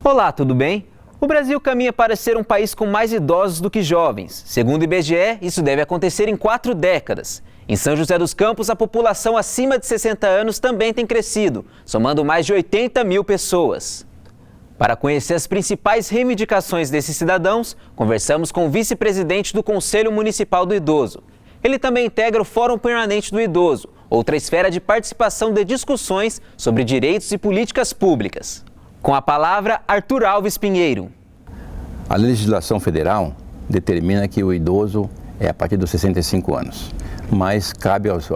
Olá, tudo bem? O Brasil caminha para ser um país com mais idosos do que jovens. Segundo o IBGE, isso deve acontecer em 4 décadas. Em São José dos Campos, a população acima de 60 anos também tem crescido, somando mais de 80 mil pessoas. Para conhecer as principais reivindicações desses cidadãos, conversamos com o vice-presidente do Conselho Municipal do Idoso. Ele também integra o Fórum Permanente do Idoso, outra esfera de participação de discussões sobre direitos e políticas públicas. Com a palavra, Arthur Alves Pinheiro. A legislação federal determina que o idoso é a partir dos 65 anos, mas cabe aos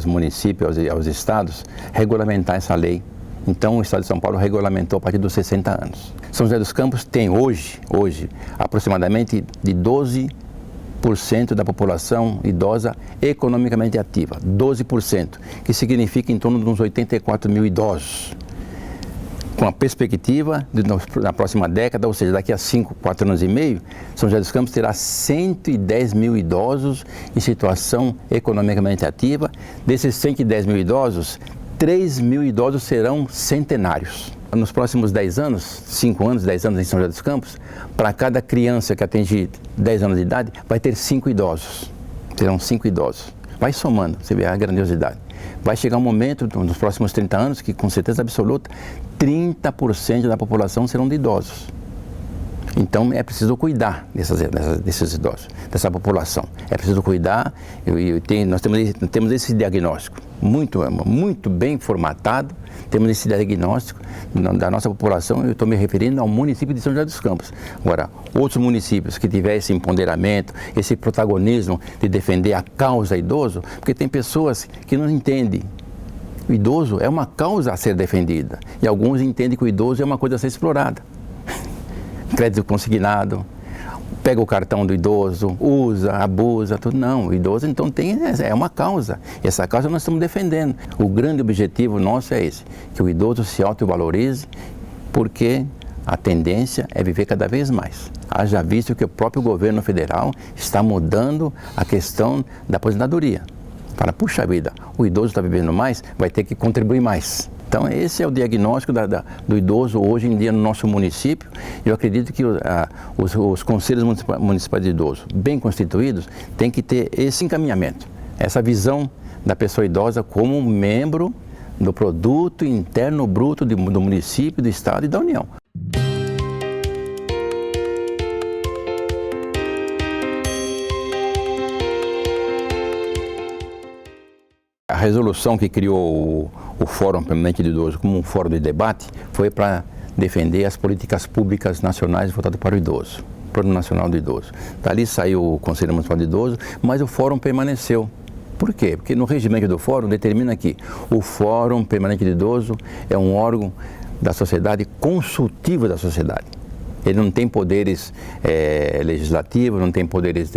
municípios e aos estados regulamentar essa lei. Então o estado de São Paulo regulamentou a partir dos 60 anos. São José dos Campos tem hoje aproximadamente de 12% da população idosa economicamente ativa, 12%, que significa em torno de uns 84 mil idosos. Com a perspectiva de, na próxima década, ou seja, daqui a 4 anos e meio, São José dos Campos terá 110 mil idosos em situação economicamente ativa. Desses 110 mil idosos, 3 mil idosos serão centenários. Nos próximos 10 anos, 5 anos, 10 anos em São José dos Campos, para cada criança que atingir 10 anos de idade, vai ter 5 idosos. Terão 5 idosos. Vai somando, você vê a grandiosidade. Vai chegar um momento, nos próximos 30 anos, que com certeza absoluta, 30% da população serão de idosos. Então é preciso cuidar desses idosos, dessa população. É preciso cuidar, nós temos esse diagnóstico muito bem formatado, temos esse diagnóstico da nossa população. Eu estou me referindo ao município de São José dos Campos. Agora, outros municípios que tiverem esse empoderamento, esse protagonismo de defender a causa idoso, porque tem pessoas que não entendem. O idoso é uma causa a ser defendida e alguns entendem que o idoso é uma coisa a ser explorada. Crédito consignado, pega o cartão do idoso, usa, abusa, tudo. Não, o idoso então é uma causa. E essa causa nós estamos defendendo. O grande objetivo nosso é esse, que o idoso se autovalorize, porque a tendência é viver cada vez mais. Haja visto que o próprio governo federal está mudando a questão da aposentadoria. Para, puxa vida, o idoso está vivendo mais, vai ter que contribuir mais. Então esse é o diagnóstico do idoso hoje em dia no nosso município. Eu acredito que os conselhos municipais de idoso bem constituídos têm que ter esse encaminhamento, essa visão da pessoa idosa como um membro do produto interno bruto do município, do estado e da União. A resolução que criou o Fórum Permanente do Idoso como um fórum de debate foi para defender as políticas públicas nacionais voltadas para o idoso, Plano Nacional do Idoso. Dali saiu o Conselho Municipal do Idoso, mas o Fórum permaneceu. Por quê? Porque no regimento do Fórum determina que o Fórum Permanente do Idoso é um órgão da sociedade, consultivo da sociedade. Ele não tem poderes legislativos, não tem poderes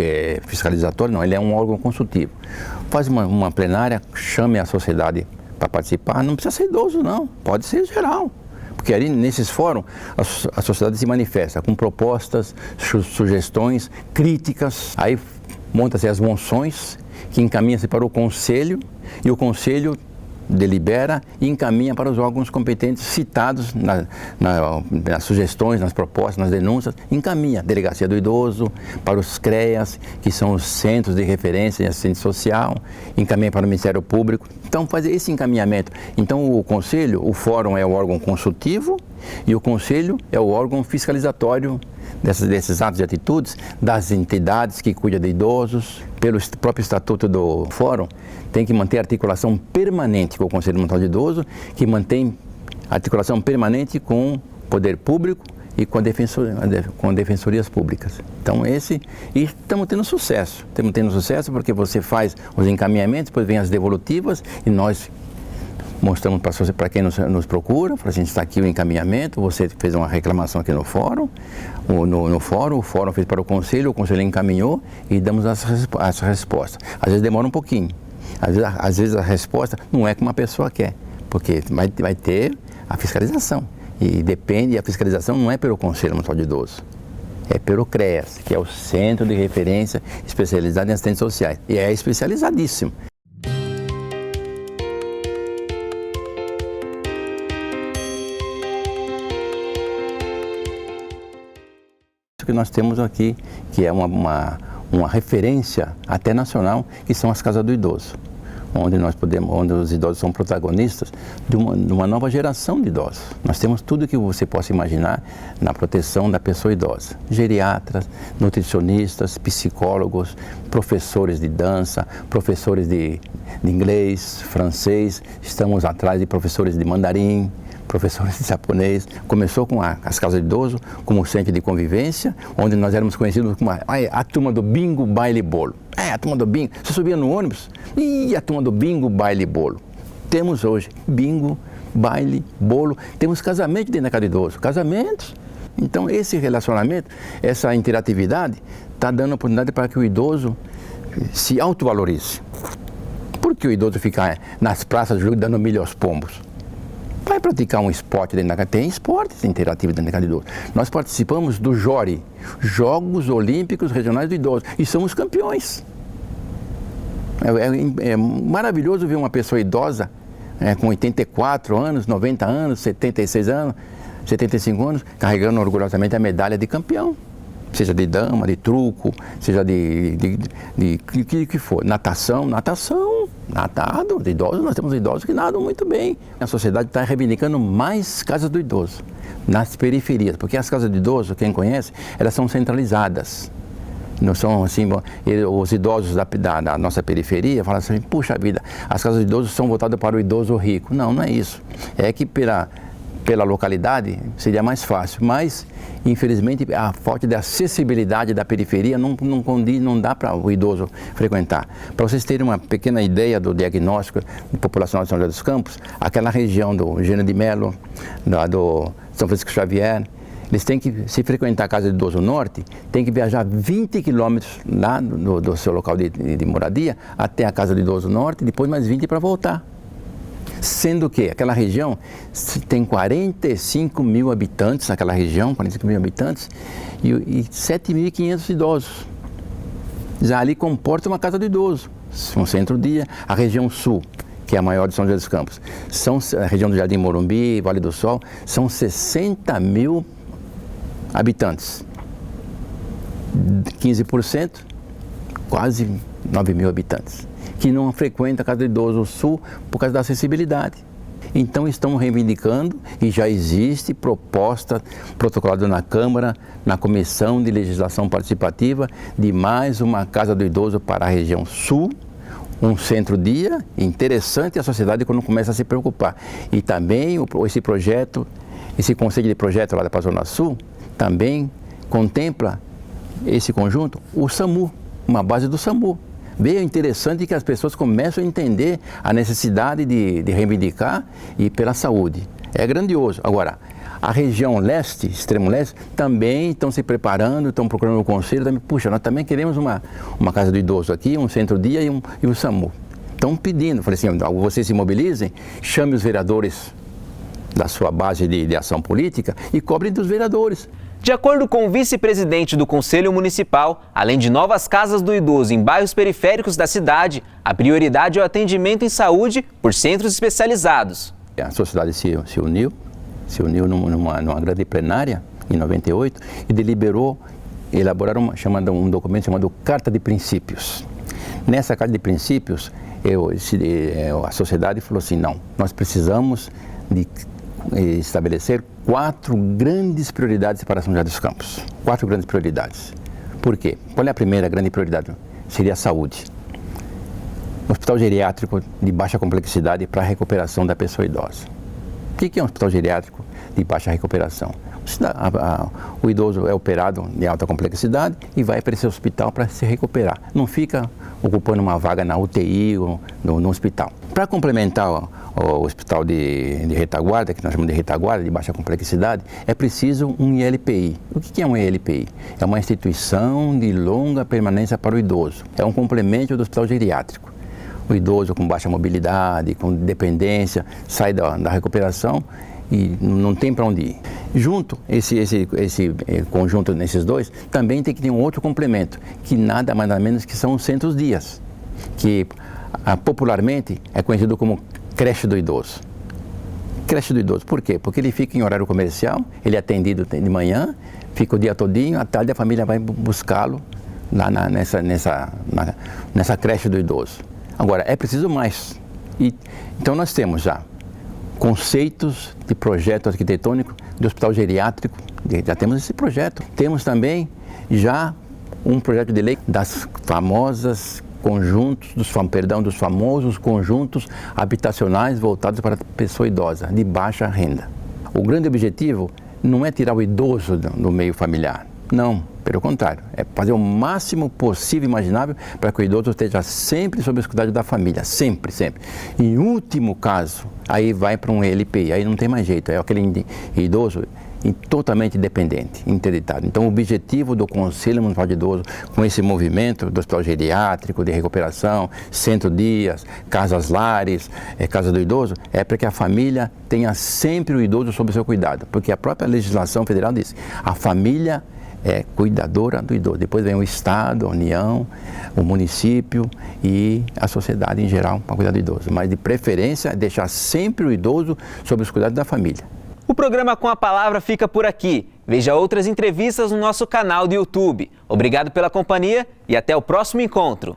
fiscalizatórios, não, ele é um órgão consultivo. Faz uma plenária, chame a sociedade para participar, não precisa ser idoso não, pode ser geral. Porque ali nesses fóruns a sociedade se manifesta com propostas, sugestões, críticas, aí montam-se as moções que encaminham-se para o Conselho e o Conselho delibera e encaminha para os órgãos competentes citados nas sugestões, nas propostas, nas denúncias, encaminha a Delegacia do Idoso, para os CREAS, que são os Centros de Referência em Assistência Social, encaminha para o Ministério Público. Então, fazer esse encaminhamento. Então, o Conselho, o Fórum é o órgão consultivo e o Conselho é o órgão fiscalizatório desses atos e atitudes das entidades que cuidam de idosos. Pelo próprio Estatuto do Fórum, tem que manter articulação permanente com o Conselho Municipal de Idoso, que mantém articulação permanente com o poder público e com defensorias públicas. Então e estamos tendo sucesso. Estamos tendo sucesso porque você faz os encaminhamentos, depois vem as devolutivas e nós mostramos para quem nos procura, para a gente está aqui o encaminhamento, você fez uma reclamação aqui no fórum, o fórum fez para o conselho encaminhou e damos as respostas. Às vezes demora um pouquinho, às vezes a resposta não é como a pessoa quer, porque vai ter a fiscalização. E a fiscalização não é pelo Conselho Municipal de Idoso, é pelo CREAS, que é o Centro de Referência Especializado em Assistentes Sociais, e é especializadíssimo. projeto que nós temos aqui, que é uma referência até nacional, que são as Casas do Idoso, onde os idosos são protagonistas de uma nova geração de idosos. Nós temos tudo que você possa imaginar na proteção da pessoa idosa. Geriatras, nutricionistas, psicólogos, professores de dança, professores de inglês, francês, estamos atrás de professores de mandarim, professores de japonês. Começou com as Casas de Idoso como centro de convivência, onde nós éramos conhecidos como a turma do bingo, baile e bolo. A turma do bingo. Você subia no ônibus e a turma do bingo, baile e bolo. Temos hoje bingo, baile, bolo. Temos casamento dentro da Casa de Idoso. Casamentos. Então esse relacionamento, essa interatividade está dando oportunidade para que o idoso se autovalorize. Por que o idoso fica nas praças dando milho aos pombos? Vai praticar um esporte dentro da casa. Tem esportes interativos dentro da casa do idoso. Nós participamos do JORI, Jogos Olímpicos Regionais do Idoso, e somos campeões. É maravilhoso ver uma pessoa idosa com 84 anos, 90 anos, 76 anos, 75 anos, carregando orgulhosamente a medalha de campeão. Seja de dama, de truco, seja de que for. Natação, nadado, de idosos, nós temos idosos que nadam muito bem. A sociedade está reivindicando mais casas do idoso, nas periferias, porque as casas do idoso, quem conhece, elas são centralizadas. Não são assim, os idosos da nossa periferia falam assim, puxa vida, as casas de idosos são voltadas para o idoso rico. Não, não é isso. É que pela localidade seria mais fácil, mas infelizmente a falta de acessibilidade da periferia não dá para o idoso frequentar. Para vocês terem uma pequena ideia do diagnóstico populacional de São José dos Campos, aquela região do Eugênio de Melo, do São Francisco Xavier, eles têm que, se frequentar a Casa de Idoso Norte, tem que viajar 20 quilômetros lá do seu local de moradia até a Casa de Idoso Norte, depois mais 20 para voltar. Sendo que aquela região tem 45 mil habitantes, naquela região, 45 mil habitantes, e 7.500 idosos. Já ali comporta uma casa do idoso, um centro-dia. A região sul, que é a maior de São José dos Campos, a região do Jardim Morumbi, Vale do Sol, são 60 mil habitantes. 15%, quase 9 mil habitantes, que não frequenta a Casa do Idoso Sul por causa da acessibilidade. Então estão reivindicando, e já existe proposta protocolada na Câmara, na Comissão de Legislação Participativa, de mais uma Casa do Idoso para a região Sul, um centro-dia interessante, a sociedade quando começa a se preocupar. E também esse conselho de projeto lá da Zona Sul, também contempla esse conjunto, o SAMU, uma base do SAMU. Bem interessante que as pessoas começam a entender a necessidade de reivindicar e pela saúde. É grandioso. Agora, a região leste, extremo leste, também estão se preparando, estão procurando o conselho. Também, puxa, nós também queremos uma casa do idoso aqui, um centro-dia e um SAMU. Estão pedindo, falei assim, vocês se mobilizem, chame os vereadores da sua base de ação política e cobrem dos vereadores. De acordo com o vice-presidente do Conselho Municipal, além de novas casas do idoso em bairros periféricos da cidade, a prioridade é o atendimento em saúde por centros especializados. A sociedade se uniu numa grande plenária em 98 e deliberou elaborar um documento chamado Carta de Princípios. Nessa Carta de Princípios, a sociedade falou assim, não, nós precisamos de estabelecer 4 grandes prioridades para São José dos Campos. 4 grandes prioridades. Por quê? Qual é a primeira grande prioridade? Seria a saúde. Hospital geriátrico de baixa complexidade para a recuperação da pessoa idosa. O que é um hospital geriátrico de baixa recuperação? O idoso é operado de alta complexidade e vai para esse hospital para se recuperar. Não fica ocupando uma vaga na UTI ou no hospital. Para complementar o hospital de retaguarda, que nós chamamos de retaguarda, de baixa complexidade, é preciso um ILPI. O que é um ILPI? É uma instituição de longa permanência para o idoso. É um complemento do hospital geriátrico. O idoso com baixa mobilidade, com dependência, sai da recuperação e não tem para onde ir. Junto, esse conjunto nesses dois, também tem que ter um outro complemento, que nada mais nada menos que são os centros-dias, que popularmente é conhecido como creche do idoso. Creche do idoso. Por quê? Porque ele fica em horário comercial, ele é atendido de manhã, fica o dia todinho, à tarde a família vai buscá-lo lá nessa creche do idoso. Agora, é preciso mais. Então nós temos já conceitos de projeto arquitetônico de hospital geriátrico, já temos esse projeto. Temos também já um projeto de lei das famosas dos famosos conjuntos habitacionais voltados para a pessoa idosa, de baixa renda. O grande objetivo não é tirar o idoso do meio familiar, não, pelo contrário, é fazer o máximo possível imaginável para que o idoso esteja sempre sob os cuidados da família, sempre, sempre. Em último caso, aí vai para um LPI, aí não tem mais jeito, é aquele idoso totalmente dependente, interditado. Então, o objetivo do Conselho Municipal de Idoso, com esse movimento do hospital geriátrico, de recuperação, centro-dias, casas-lares, casa do idoso, é para que a família tenha sempre o idoso sob seu cuidado, porque a própria legislação federal diz, a família é cuidadora do idoso. Depois vem o Estado, a União, o município e a sociedade em geral para cuidar do idoso. Mas, de preferência, deixar sempre o idoso sob os cuidados da família. O programa Com a Palavra fica por aqui. Veja outras entrevistas no nosso canal do YouTube. Obrigado pela companhia e até o próximo encontro.